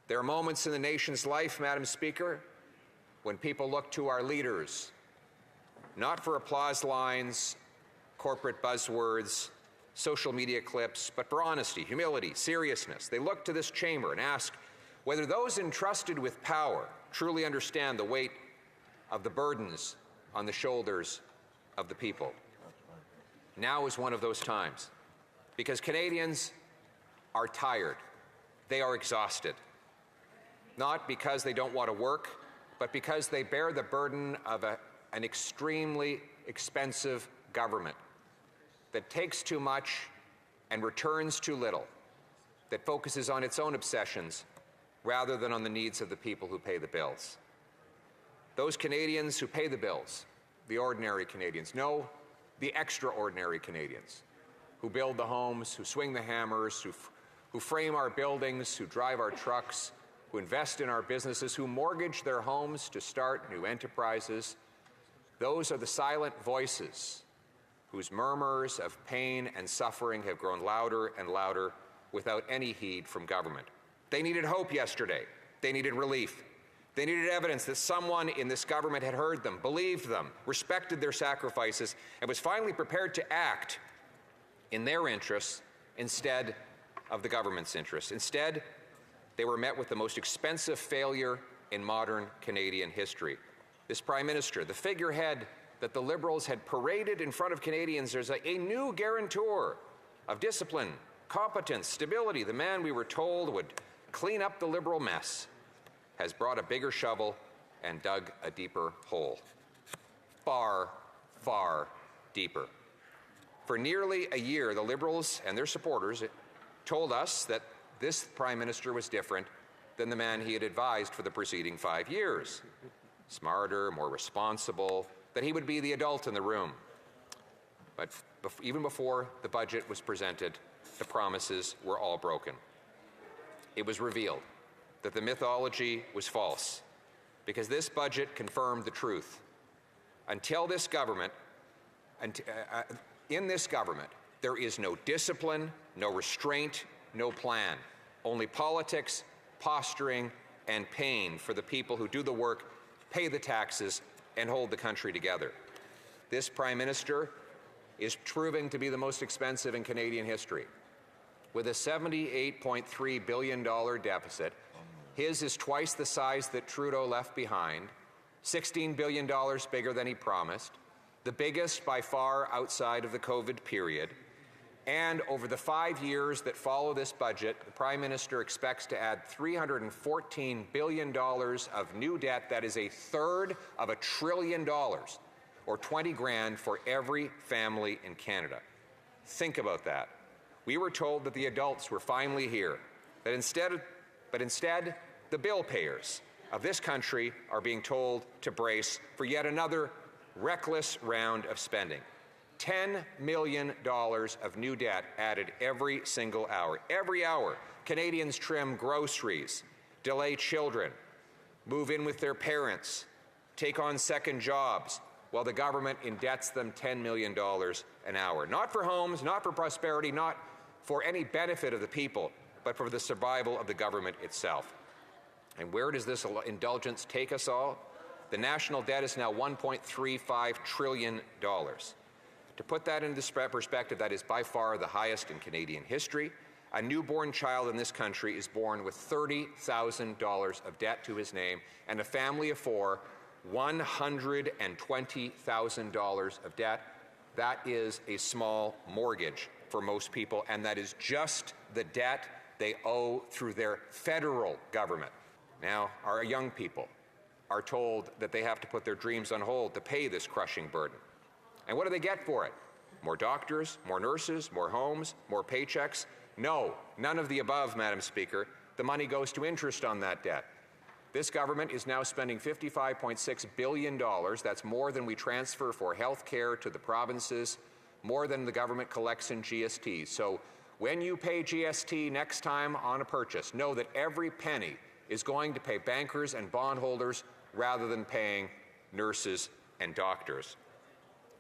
There are moments in the nation's life, Madam Speaker, when people look to our leaders, not for applause lines, corporate buzzwords, social media clips, but for honesty, humility, seriousness. They look to this chamber and ask whether those entrusted with power truly understand the weight of the burdens on the shoulders of the people. Now is one of those times, because Canadians are tired. They are exhausted. Not because they don't want to work, but because they bear the burden of an extremely expensive government that takes too much and returns too little, that focuses on its own obsessions rather than on the needs of the people who pay the bills. Those Canadians who pay the bills, the ordinary Canadians, no, the extraordinary Canadians, who build the homes, who swing the hammers, who frame our buildings, who drive our trucks, who invest in our businesses, who mortgage their homes to start new enterprises. Those are the silent voices whose murmurs of pain and suffering have grown louder and louder without any heed from government. They needed hope yesterday. They needed relief. They needed evidence that someone in this government had heard them, believed them, respected their sacrifices, and was finally prepared to act in their interests instead of the government's interests. Instead, they were met with the most expensive failure in modern Canadian history. This Prime Minister, the figurehead that the Liberals had paraded in front of Canadians as a new guarantor of discipline, competence, stability, the man we were told would clean up the Liberal mess, has brought a bigger shovel and dug a deeper hole. Far, far deeper. For nearly a year, the Liberals and their supporters told us that this Prime Minister was different than the man he had advised for the preceding 5 years. Smarter, more responsible, that he would be the adult in the room. But even before the budget was presented, the promises were all broken. It was revealed that the mythology was false, because this budget confirmed the truth. Until this government, in this government, there is no discipline, no restraint, no plan, only politics, posturing, and pain for the people who do the work, pay the taxes, and hold the country together. This Prime Minister is proving to be the most expensive in Canadian history. With a $78.3 billion deficit, his is twice the size that Trudeau left behind, $16 billion bigger than he promised, the biggest by far outside of the COVID period. And over the 5 years that follow this budget, the Prime Minister expects to add $314 billion of new debt. That is a third of $1 trillion, or 20 grand for every family in Canada. Think about that. We were told that the adults were finally here, but instead, the bill payers of this country are being told to brace for yet another reckless round of spending. $10 million of new debt added every single hour. Every hour, Canadians trim groceries, delay children, move in with their parents, take on second jobs, while the government indebts them $10 million an hour. Not for homes, not for prosperity, not for any benefit of the people, but for the survival of the government itself. And where does this indulgence take us all? The national debt is now $1.35 trillion. To put that into perspective, that is by far the highest in Canadian history. A newborn child in this country is born with $30,000 of debt to his name, and a family of four, $120,000 of debt. That is a small mortgage for most people, and that is just the debt they owe through their federal government. Now, our young people are told that they have to put their dreams on hold to pay this crushing burden. And what do they get for it? More doctors, more nurses, more homes, more paychecks? No, none of the above, Madam Speaker. The money goes to interest on that debt. This government is now spending $55.6 billion. That's more than we transfer for health care to the provinces, more than the government collects in GST. So when you pay GST next time on a purchase, know that every penny is going to pay bankers and bondholders rather than paying nurses and doctors.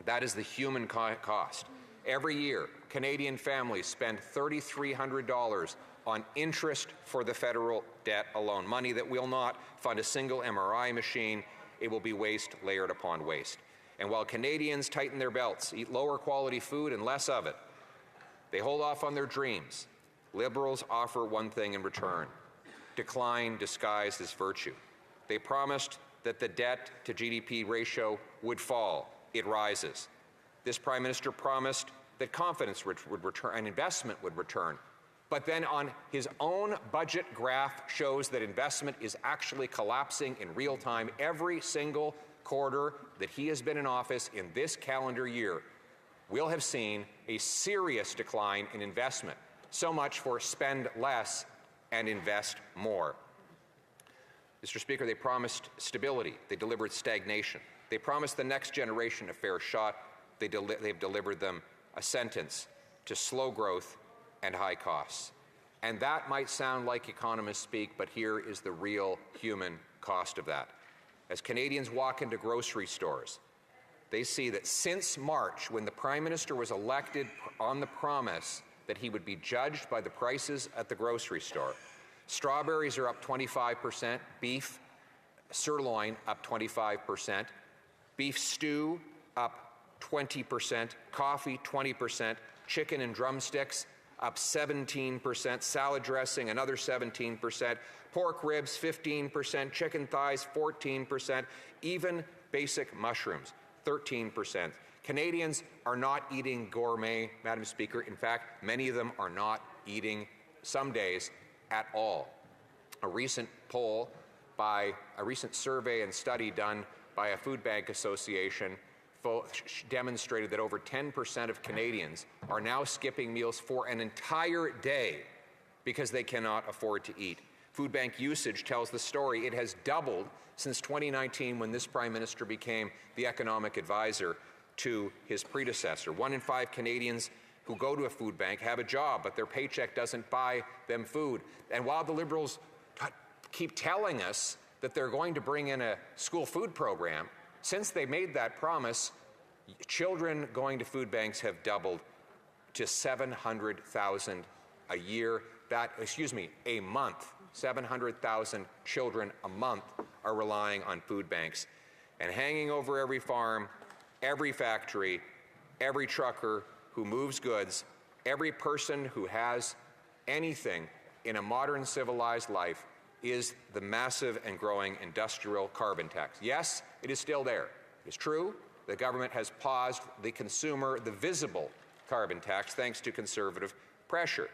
That is the human cost. Every year, Canadian families spend $3,300 on interest for the federal debt alone, money that will not fund a single MRI machine. It will be waste layered upon waste. And while Canadians tighten their belts, eat lower quality food and less of it, they hold off on their dreams. Liberals offer one thing in return: decline disguised as virtue. They promised that the debt to GDP ratio would fall. It rises. This Prime Minister promised that confidence would return and investment would return. But then on his own budget graph shows that investment is actually collapsing in real time. Every single quarter that he has been in office in this calendar year, we'll have seen a serious decline in investment. So much for spend less and invest more. Mr. Speaker, they promised stability. They delivered stagnation. They promised the next generation a fair shot. They've delivered them a sentence to slow growth and high costs. And that might sound like economists speak, but here is the real human cost of that. As Canadians walk into grocery stores, they see that since March, when the Prime Minister was elected on the promise that he would be judged by the prices at the grocery store, strawberries are up 25%, beef sirloin up 25%, beef stew up 20%, coffee 20%, chicken and drumsticks up 17%, salad dressing another 17%, pork ribs 15%, chicken thighs 14%, even basic mushrooms 13%. Canadians are not eating gourmet, Madam Speaker. In fact, many of them are not eating some days at all. A recent survey and study done by a food bank association demonstrated that over 10% of Canadians are now skipping meals for an entire day because they cannot afford to eat. Food bank usage tells the story. It has doubled since 2019, when this Prime Minister became the economic advisor to his predecessor. 1 in 5 Canadians who go to a food bank have a job, but their paycheck doesn't buy them food. And while the Liberals keep telling us that they're going to bring in a school food program, since they made that promise, children going to food banks have doubled to 700,000 a year. A month. 700,000 children a month are relying on food banks. And hanging over every farm, every factory, every trucker who moves goods, every person who has anything in a modern civilized life is the massive and growing industrial carbon tax. Yes, it is still there. It's true, the government has paused the visible carbon tax, thanks to Conservative pressure.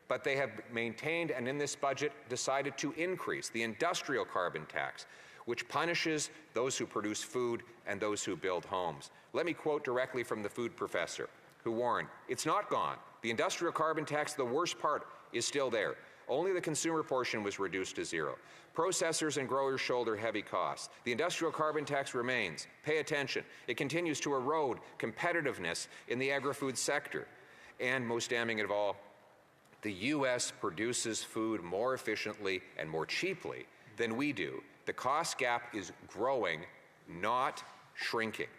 But they have maintained, and in this budget decided to increase, the industrial carbon tax, which punishes those who produce food and those who build homes. Let me quote directly from the food professor, who warned, "It's not gone. The industrial carbon tax, the worst part, is still there. Only the consumer portion was reduced to zero. Processors and growers shoulder heavy costs. The industrial carbon tax remains. Pay attention. It continues to erode competitiveness in the agri-food sector. And most damning of all, the U.S. produces food more efficiently and more cheaply than we do. The cost gap is growing, not shrinking.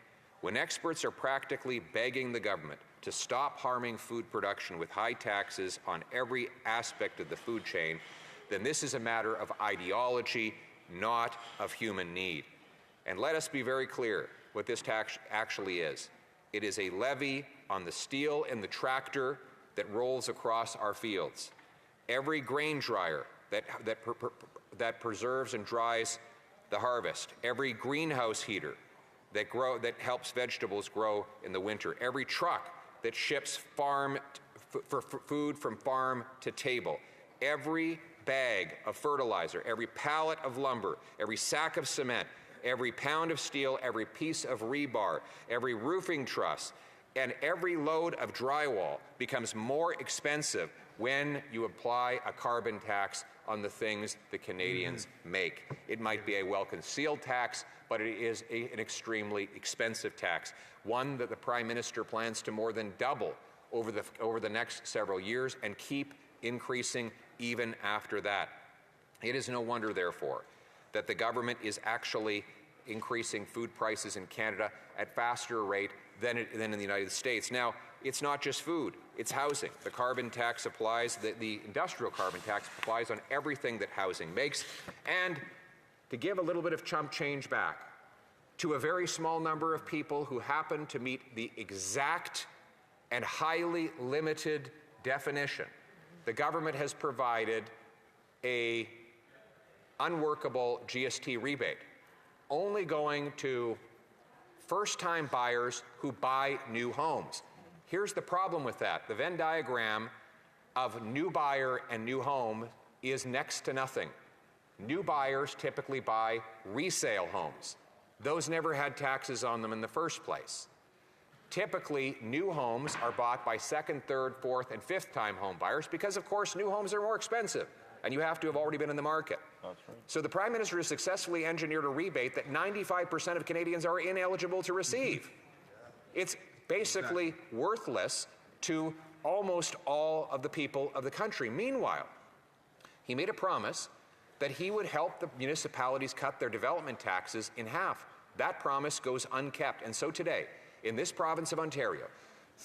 When experts are practically begging the government to stop harming food production with high taxes on every aspect of the food chain, then this is a matter of ideology, not of human need. And let us be very clear what this tax actually is. It is a levy on the steel and the tractor that rolls across our fields. Every grain dryer that preserves and dries the harvest, every greenhouse heater that helps vegetables grow in the winter, every truck that ships food from farm to table, every bag of fertilizer, every pallet of lumber, every sack of cement, every pound of steel, every piece of rebar, every roofing truss, and every load of drywall becomes more expensive when you apply a carbon tax on the things that Canadians make. It might be a well-concealed tax, but it is an extremely expensive tax, one that the Prime Minister plans to more than double over the next several years and keep increasing even after that. It is no wonder, therefore, that the government is actually increasing food prices in Canada at faster rate than in the United States. Now, it's not just food, it's housing. The carbon tax applies, the industrial carbon tax applies on everything that housing makes. And to give a little bit of chump change back to a very small number of people who happen to meet the exact and highly limited definition, the government has provided a unworkable GST rebate, only going to first-time buyers who buy new homes. Here's the problem with that. The Venn diagram of new buyer and new home is next to nothing. New buyers typically buy resale homes. Those never had taxes on them in the first place. Typically, new homes are bought by second, third, fourth, and fifth-time home buyers because, of course, new homes are more expensive, and you have to have already been in the market. That's right. So the Prime Minister has successfully engineered a rebate that 95% of Canadians are ineligible to receive. It's basically worthless to almost all of the people of the country. Meanwhile, he made a promise that he would help the municipalities cut their development taxes in half. That promise goes unkept, and so today, in this province of Ontario,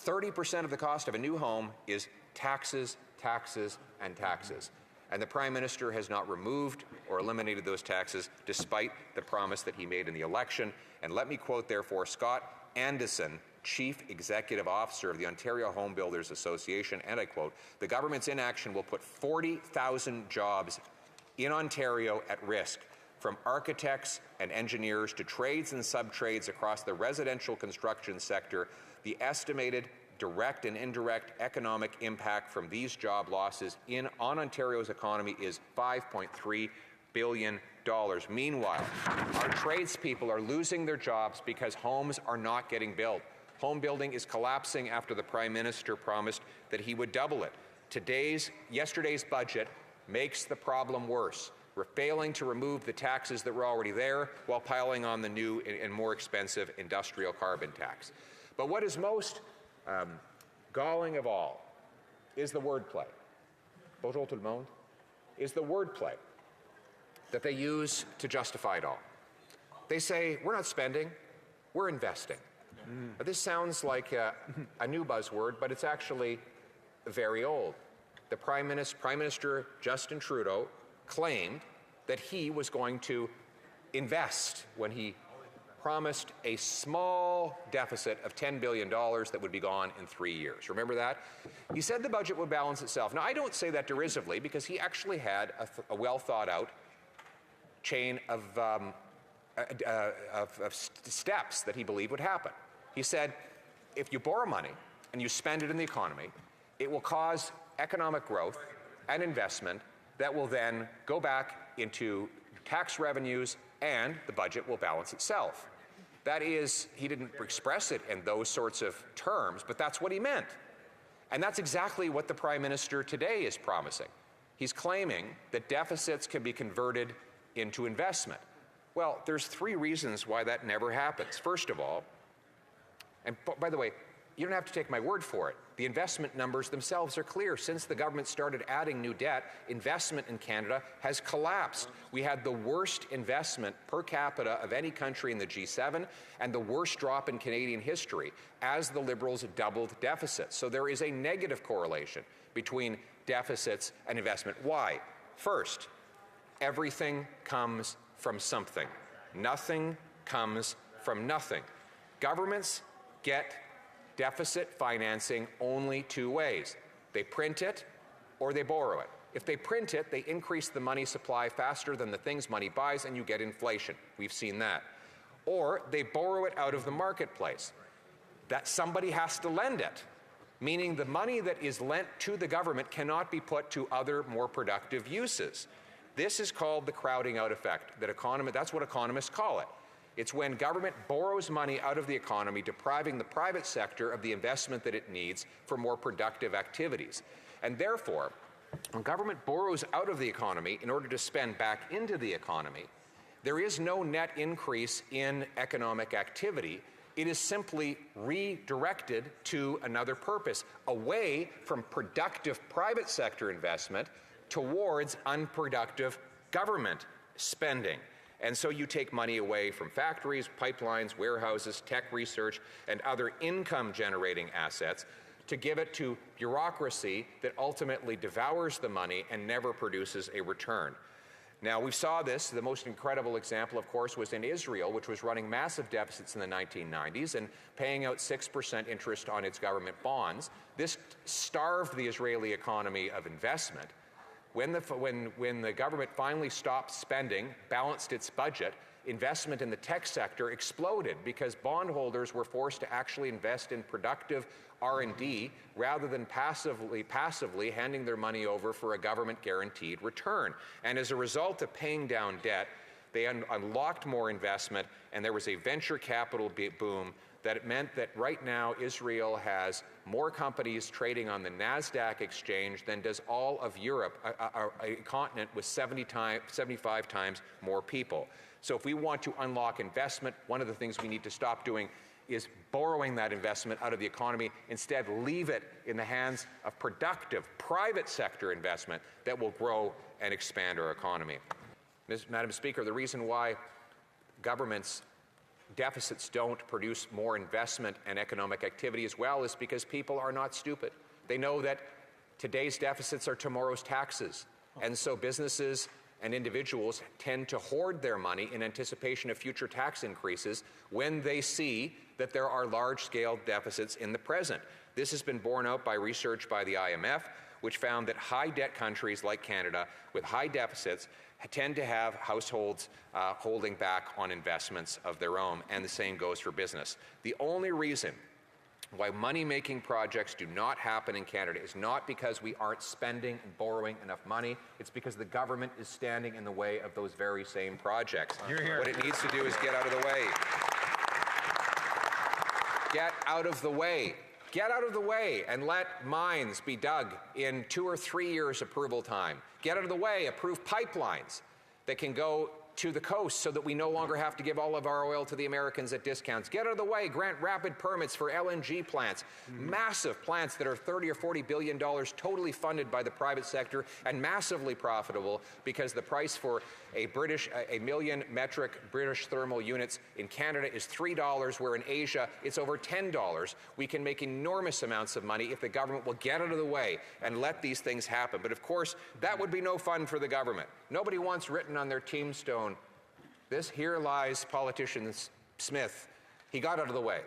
30% of the cost of a new home is taxes, taxes, and taxes. And the Prime Minister has not removed or eliminated those taxes despite the promise that he made in the election. And let me quote, therefore, Scott Anderson, Chief Executive Officer of the Ontario Home Builders Association, and I quote, "The government's inaction will put 40,000 jobs in Ontario at risk, from architects and engineers to trades and sub-trades across the residential construction sector. The estimated direct and indirect economic impact from these job losses on Ontario's economy is $5.3 billion. Meanwhile, our tradespeople are losing their jobs because homes are not getting built. Home building is collapsing after the Prime Minister promised that he would double it. Yesterday's budget makes the problem worse. We're failing to remove the taxes that were already there while piling on the new and more expensive industrial carbon tax. But what is most galling of all is the wordplay. Bonjour tout le monde. Is the wordplay that they use to justify it all. They say, we're not spending, we're investing. This sounds like a new buzzword, but it's actually very old. The Prime Minister Justin Trudeau claimed that he was going to invest when he promised a small deficit of $10 billion that would be gone in 3 years. Remember that? He said the budget would balance itself. Now, I don't say that derisively because he actually had a well-thought-out chain of steps that he believed would happen. He said, if you borrow money and you spend it in the economy, it will cause economic growth and investment that will then go back into tax revenues and the budget will balance itself. That is, he didn't express it in those sorts of terms, but that's what he meant. And that's exactly what the Prime Minister today is promising. He's claiming that deficits can be converted into investment. Well, there's 3 reasons why that never happens. First of all, and by the way, you don't have to take my word for it. The investment numbers themselves are clear. Since the government started adding new debt, investment in Canada has collapsed. We had the worst investment per capita of any country in the G7 and the worst drop in Canadian history as the Liberals doubled deficits. So there is a negative correlation between deficits and investment. Why? First, everything comes from something. Nothing comes from nothing. Governments get deficit financing only 2 ways. They print it or they borrow it. If they print it, they increase the money supply faster than the things money buys and you get inflation. We've seen that. Or they borrow it out of the marketplace. That somebody has to lend it, meaning the money that is lent to the government cannot be put to other more productive uses. This is called the crowding out effect. That's what economists call it. It's when government borrows money out of the economy, depriving the private sector of the investment that it needs for more productive activities. And therefore, when government borrows out of the economy in order to spend back into the economy, there is no net increase in economic activity. It is simply redirected to another purpose, away from productive private sector investment towards unproductive government spending. And so you take money away from factories, pipelines, warehouses, tech research, and other income-generating assets to give it to bureaucracy that ultimately devours the money and never produces a return. Now, we saw this. The most incredible example, of course, was in Israel, which was running massive deficits in the 1990s and paying out 6% interest on its government bonds. This starved the Israeli economy of investment. When the government finally stopped spending, balanced its budget, investment in the tech sector exploded because bondholders were forced to actually invest in productive R&D rather than passively handing their money over for a government-guaranteed return. And as a result of paying down debt, they unlocked more investment, and there was a venture capital boom that meant that right now Israel has more companies trading on the NASDAQ exchange than does all of Europe, a continent with 75 times more people. So if we want to unlock investment, one of the things we need to stop doing is borrowing that investment out of the economy. Instead, leave it in the hands of productive private sector investment that will grow and expand our economy. Madam Speaker, the reason why governments deficits don't produce more investment and economic activity as well is because people are not stupid. They know that today's deficits are tomorrow's taxes. And so businesses and individuals tend to hoard their money in anticipation of future tax increases when they see that there are large-scale deficits in the present. This has been borne out by research by the IMF, which found that high-debt countries like Canada with high deficits tend to have households holding back on investments of their own, and the same goes for business. The only reason why money-making projects do not happen in Canada is not because we aren't spending and borrowing enough money. It's because the government is standing in the way of those very same projects. What it needs to do is get out of the way. Get out of the way. Get out of the way and let mines be dug in 2 or 3 years approval time. Get out of the way, approve pipelines that can go to the coast so that we no longer have to give all of our oil to the Americans at discounts. Get out of the way, grant rapid permits for LNG plants, massive plants that are $30 or $40 billion, totally funded by the private sector and massively profitable because the price for a million metric British thermal units in Canada is $3, where in Asia it's over $10. We can make enormous amounts of money if the government will get out of the way and let these things happen. But of course, that would be no fun for the government. Nobody wants written on their tombstone, here lies politician Smith. He got out of the way.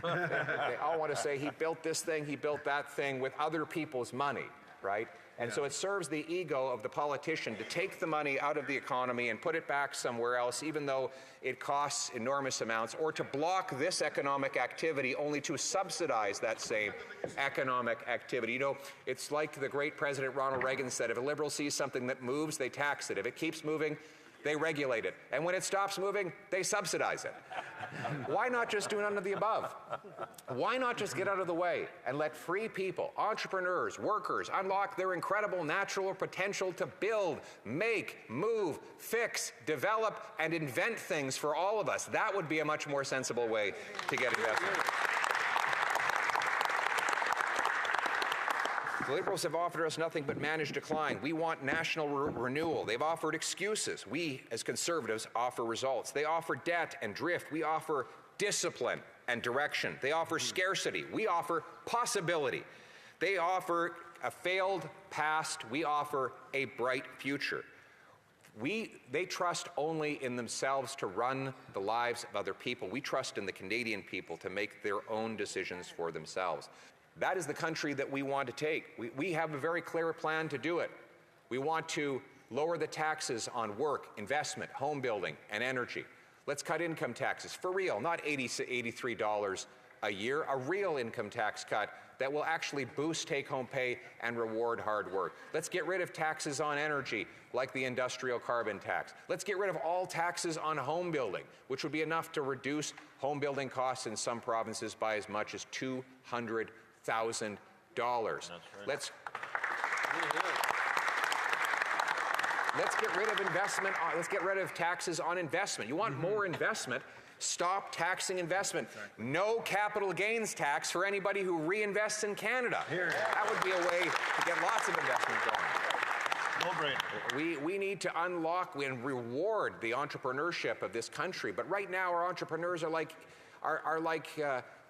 They all want to say he built this thing, he built that thing with other people's money, right? And so it serves the ego of the politician to take the money out of the economy and put it back somewhere else, even though it costs enormous amounts, or to block this economic activity only to subsidize that same economic activity. You know, it's like the great President Ronald Reagan said, if a liberal sees something that moves, they tax it. If it keeps moving, they regulate it. And when it stops moving, they subsidize it. Why not just do none of the above? Why not just get out of the way and let free people, entrepreneurs, workers, unlock their incredible natural potential to build, make, move, fix, develop, and invent things for all of us? That would be a much more sensible way to get investment. The Liberals have offered us nothing but managed decline. We want national renewal. They've offered excuses. We, as Conservatives, offer results. They offer debt and drift. We offer discipline and direction. They offer scarcity. We offer possibility. They offer a failed past. We offer a bright future. They trust only in themselves to run the lives of other people. We trust in the Canadian people to make their own decisions for themselves. That is the country that we want to take. We have a very clear plan to do it. We want to lower the taxes on work, investment, home building, and energy. Let's cut income taxes for real, not $83 a year, a real income tax cut that will actually boost take-home pay and reward hard work. Let's get rid of taxes on energy, like the industrial carbon tax. Let's get rid of all taxes on home building, which would be enough to reduce home building costs in some provinces by as much as $200,000. Right. Let's get rid of investment. Let's get rid of taxes on investment. You want more investment? Stop taxing investment. No capital gains tax for anybody who reinvests in Canada. That would be a way to get lots of investment going. We need to unlock and reward the entrepreneurship of this country. But right now, our entrepreneurs are like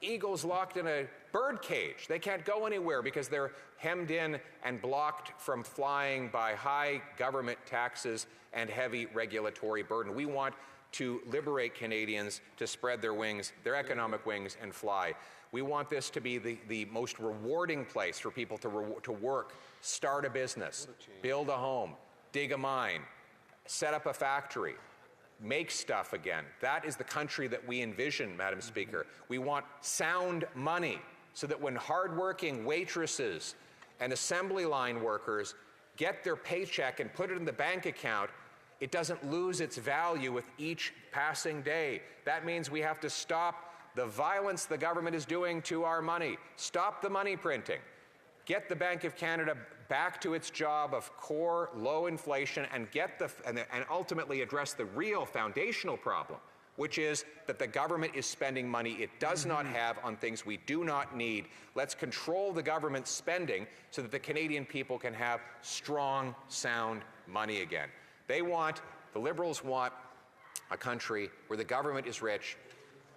eagles locked in a bird cage. They can't go anywhere because they're hemmed in and blocked from flying by high government taxes and heavy regulatory burden. We want to liberate Canadians to spread their wings, their economic wings, and fly. We want this to be the most rewarding place for people to work, start a business, build a home, dig a mine, set up a factory, make stuff again. That is the country that we envision, Madam Speaker. We want sound money so that when hardworking waitresses and assembly line workers get their paycheck and put it in the bank account, it doesn't lose its value with each passing day. That means we have to stop the violence the government is doing to our money. Stop the money printing. Get the Bank of Canada back to its job of core low inflation and and ultimately address the real foundational problem, which is that the government is spending money it does not have on things we do not need. Let's control the government's spending so that the Canadian people can have strong, sound money again. The Liberals want a country where the government is rich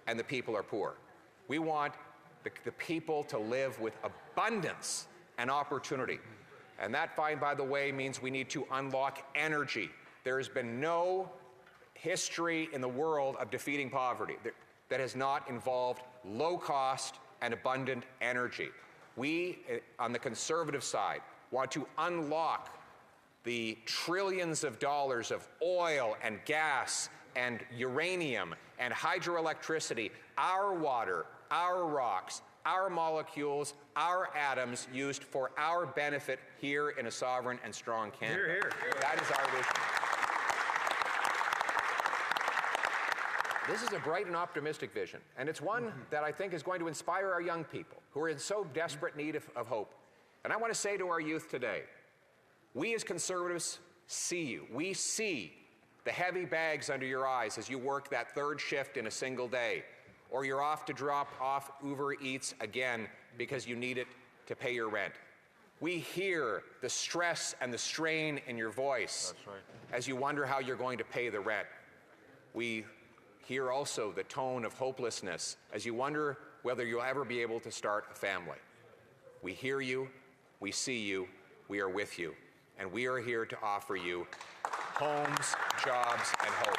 and the people are poor. We want the people to live with abundance and opportunity. And that, by the way, means we need to unlock energy. There has been no history in the world of defeating poverty that has not involved low-cost and abundant energy. We, on the Conservative side, want to unlock the trillions of dollars of oil and gas and uranium and hydroelectricity, our water, our rocks, our molecules, our atoms used for our benefit here in a sovereign and strong Canada. Hear, hear. That is our vision. This is a bright and optimistic vision, and it's one that I think is going to inspire our young people who are in so desperate need of hope. And I want to say to our youth today, we as Conservatives see you. We see the heavy bags under your eyes as you work that third shift in a single day, or you're off to drop off Uber Eats again because you need it to pay your rent. We hear the stress and the strain in your voice as you wonder how you're going to pay the rent. We hear also the tone of hopelessness as you wonder whether you'll ever be able to start a family. We hear you, we see you, we are with you, and we are here to offer you homes, jobs, and hope.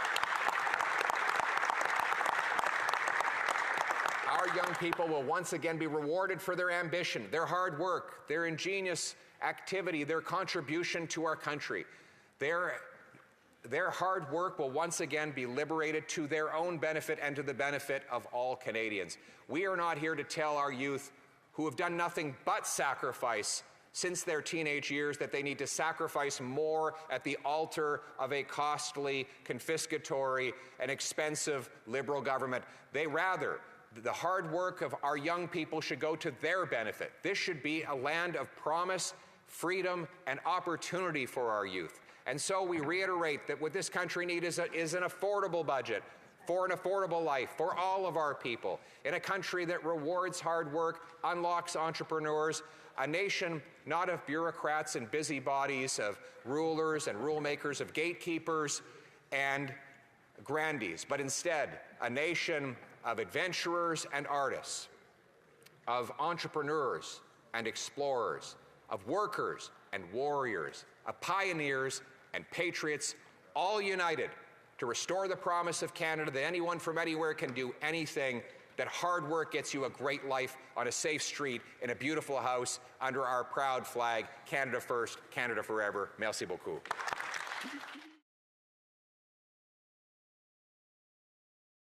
Our young people will once again be rewarded for their ambition, their hard work, their ingenious activity, their contribution to our country. Their hard work will once again be liberated to their own benefit and to the benefit of all Canadians. We are not here to tell our youth who have done nothing but sacrifice since their teenage years that they need to sacrifice more at the altar of a costly, confiscatory, and expensive Liberal government. The hard work of our young people should go to their benefit. This should be a land of promise, freedom, and opportunity for our youth. And so we reiterate that what this country needs is an affordable budget for an affordable life for all of our people, in a country that rewards hard work, unlocks entrepreneurs, a nation not of bureaucrats and busybodies, of rulers and rule makers, of gatekeepers and grandees, but instead a nation of adventurers and artists, of entrepreneurs and explorers, of workers and warriors, of pioneers and patriots, all united to restore the promise of Canada that anyone from anywhere can do anything, that hard work gets you a great life on a safe street in a beautiful house under our proud flag, Canada First, Canada Forever. Merci beaucoup.